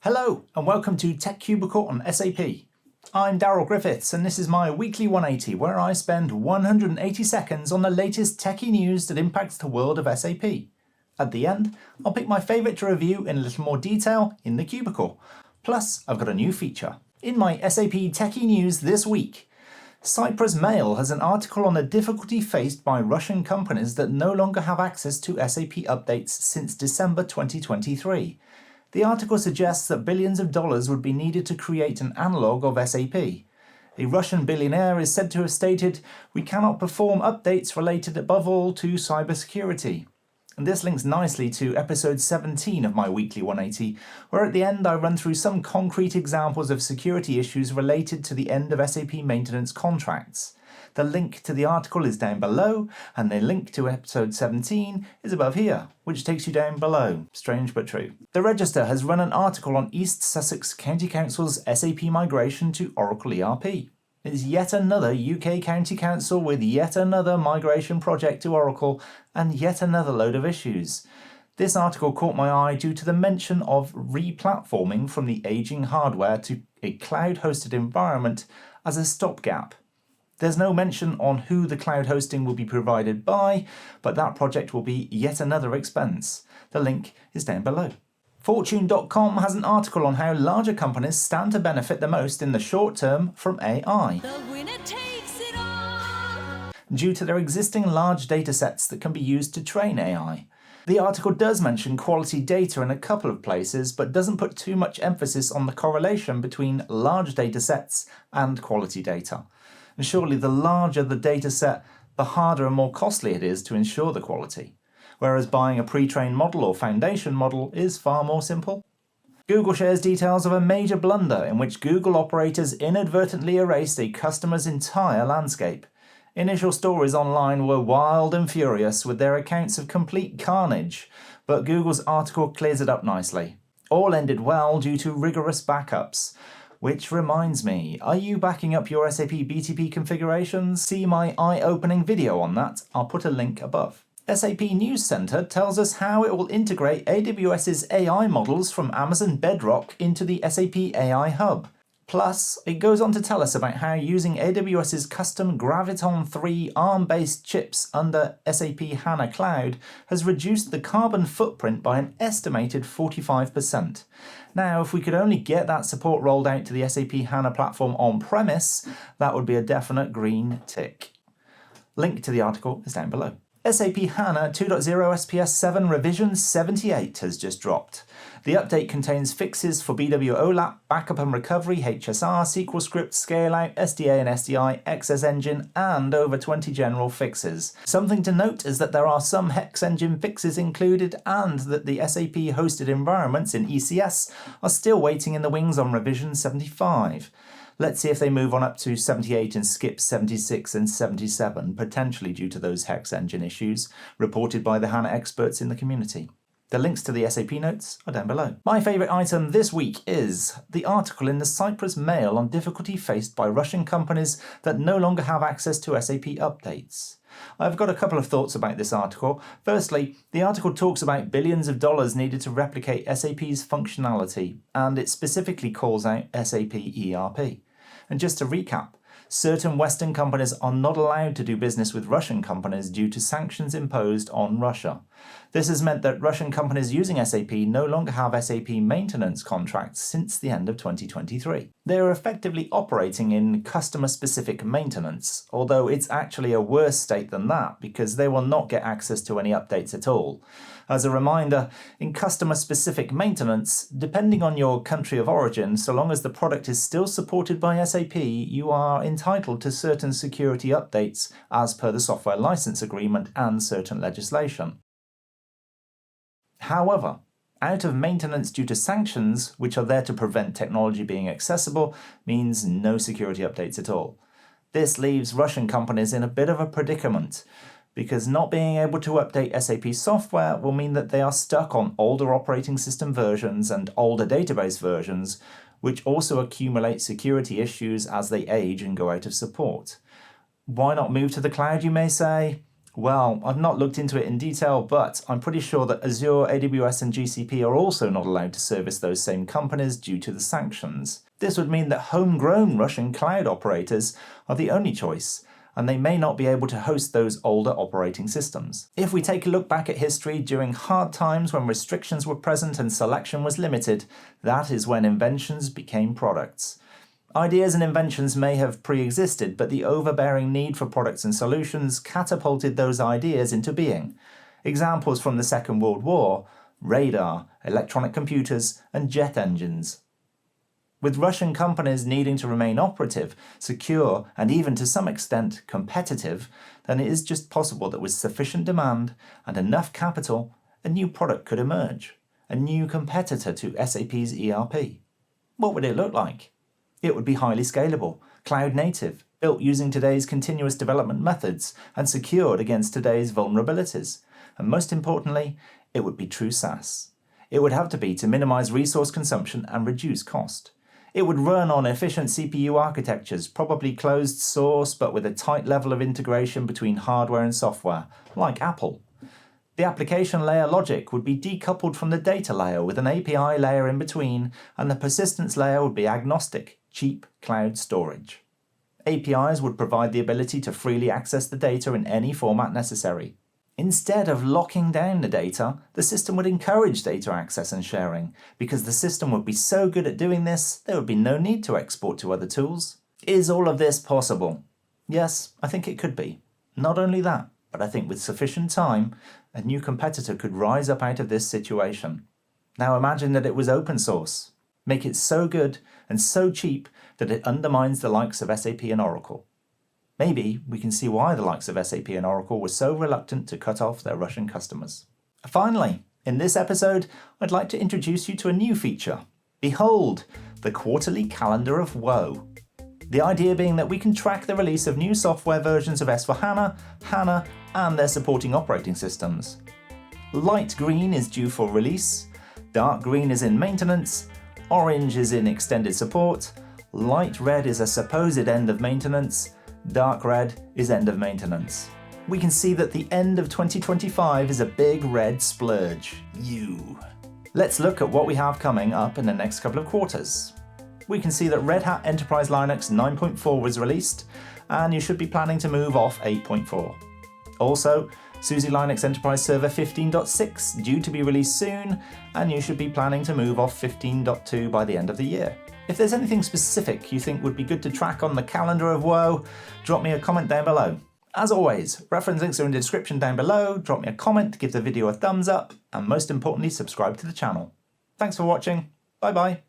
Hello and welcome to Tech Cubicle on SAP. I'm Daryl Griffiths and this is my weekly 180 where I spend 180 seconds on the latest techie news that impacts the world of SAP. At the end, I'll pick my favourite to review in a little more detail in the cubicle. Plus, I've got a new feature. In my SAP techie news this week, Cyprus Mail has an article on the difficulty faced by Russian companies that no longer have access to SAP updates since December 2023. The article suggests that billions of dollars would be needed to create an analogue of SAP. A Russian billionaire is said to have stated, "We cannot perform updates related above all to cybersecurity." And this links nicely to episode 17 of my weekly 180, where at the end I run through some concrete examples of security issues related to the end of SAP maintenance contracts. The link to the article is down below, and the link to episode 17 is above here, which takes you down below. Strange but true. The Register has run an article on East Sussex County Council's SAP migration to Oracle ERP. It's yet another UK county council with yet another migration project to Oracle and yet another load of issues. This article caught my eye due to the mention of re-platforming from the aging hardware to a cloud-hosted environment as a stopgap. There's no mention on who the cloud hosting will be provided by, but that project will be yet another expense. The link is down below. Fortune.com has an article on how larger companies stand to benefit the most in the short term from AI. The winner takes it all. Due to their existing large data sets that can be used to train AI. The article does mention quality data in a couple of places, but doesn't put too much emphasis on the correlation between large data sets and quality data. And surely the larger the data set, the harder and more costly it is to ensure the quality. Whereas buying a pre-trained model or foundation model is far more simple. Google shares details of a major blunder in which Google operators inadvertently erased a customer's entire landscape. Initial stories online were wild and furious with their accounts of complete carnage, but Google's article clears it up nicely. All ended well due to rigorous backups. Which reminds me, are you backing up your SAP BTP configurations? See my eye-opening video on that, I'll put a link above. SAP News Center tells us how it will integrate AWS's AI models from Amazon Bedrock into the SAP AI Hub. Plus, it goes on to tell us about how using AWS's custom Graviton3 ARM-based chips under SAP HANA Cloud has reduced the carbon footprint by an estimated 45%. Now, if we could only get that support rolled out to the SAP HANA platform on-premise, that would be a definite green tick. Link to the article is down below. SAP HANA 2.0 SPS 7 revision 78 has just dropped. The update contains fixes for BW OLAP, backup and recovery, HSR, SQL script, scale-out, SDA and SDI, XS Engine, and over 20 general fixes. Something to note is that there are some Hex Engine fixes included and that the SAP hosted environments in ECS are still waiting in the wings on revision 75. Let's see if they move on up to 78 and skip 76 and 77, potentially due to those Hex Engine issues reported by the HANA experts in the community. The links to the SAP notes are down below. My favourite item this week is the article in the Cyprus Mail on difficulty faced by Russian companies that no longer have access to SAP updates. I've got a couple of thoughts about this article. Firstly, the article talks about billions of dollars needed to replicate SAP's functionality, and it specifically calls out SAP ERP. And just to recap, certain Western companies are not allowed to do business with Russian companies due to sanctions imposed on Russia. This has meant that Russian companies using SAP no longer have SAP maintenance contracts since the end of 2023. They are effectively operating in customer-specific maintenance, although it's actually a worse state than that because they will not get access to any updates at all. As a reminder, in customer-specific maintenance, depending on your country of origin, so long as the product is still supported by SAP, you are entitled to certain security updates as per the software license agreement and certain legislation. However, out of maintenance due to sanctions, which are there to prevent technology being accessible, means no security updates at all. This leaves Russian companies in a bit of a predicament, because not being able to update SAP software will mean that they are stuck on older operating system versions and older database versions, which also accumulate security issues as they age and go out of support. Why not move to the cloud, you may say? Well, I've not looked into it in detail, but I'm pretty sure that Azure, AWS and GCP are also not allowed to service those same companies due to the sanctions. This would mean that homegrown Russian cloud operators are the only choice, and they may not be able to host those older operating systems. If we take a look back at history, during hard times when restrictions were present and selection was limited, that is when inventions became products. Ideas and inventions may have pre-existed, but the overbearing need for products and solutions catapulted those ideas into being. Examples from the Second World War: radar, electronic computers, and jet engines. With Russian companies needing to remain operative, secure, and even to some extent competitive, then it is just possible that with sufficient demand and enough capital, a new product could emerge, a new competitor to SAP's ERP. What would it look like? It would be highly scalable, cloud native, built using today's continuous development methods, and secured against today's vulnerabilities. And most importantly, it would be true SaaS. It would have to be to minimize resource consumption and reduce cost. It would run on efficient CPU architectures, probably closed source, but with a tight level of integration between hardware and software, like Apple. The application layer logic would be decoupled from the data layer with an API layer in between, and the persistence layer would be agnostic, cheap cloud storage. APIs would provide the ability to freely access the data in any format necessary. Instead of locking down the data, the system would encourage data access and sharing. Because the system would be so good at doing this, there would be no need to export to other tools. Is all of this possible? Yes, I think it could be. Not only that, but I think with sufficient time, a new competitor could rise up out of this situation. Now imagine that it was open source. Make it so good and so cheap that it undermines the likes of SAP and Oracle. Maybe we can see why the likes of SAP and Oracle were so reluctant to cut off their Russian customers. Finally, in this episode, I'd like to introduce you to a new feature. Behold, the Quarterly Calendar of Woe. The idea being that we can track the release of new software versions of S/4HANA, HANA, and their supporting operating systems. Light green is due for release, dark green is in maintenance, orange is in extended support, light red is a supposed end of maintenance, dark red is end of maintenance. We can see that the end of 2025 is a big red splurge. Let's look at what we have coming up in the next couple of quarters. We can see that Red Hat Enterprise Linux 9.4 was released, and you should be planning to move off 8.4. Also, SUSE Linux Enterprise Server 15.6 due to be released soon, and you should be planning to move off 15.2 by the end of the year. If there's anything specific you think would be good to track on the Calendar of Woe, drop me a comment down below. As always, reference links are in the description down below, drop me a comment, give the video a thumbs up, and most importantly, subscribe to the channel. Thanks for watching, bye bye.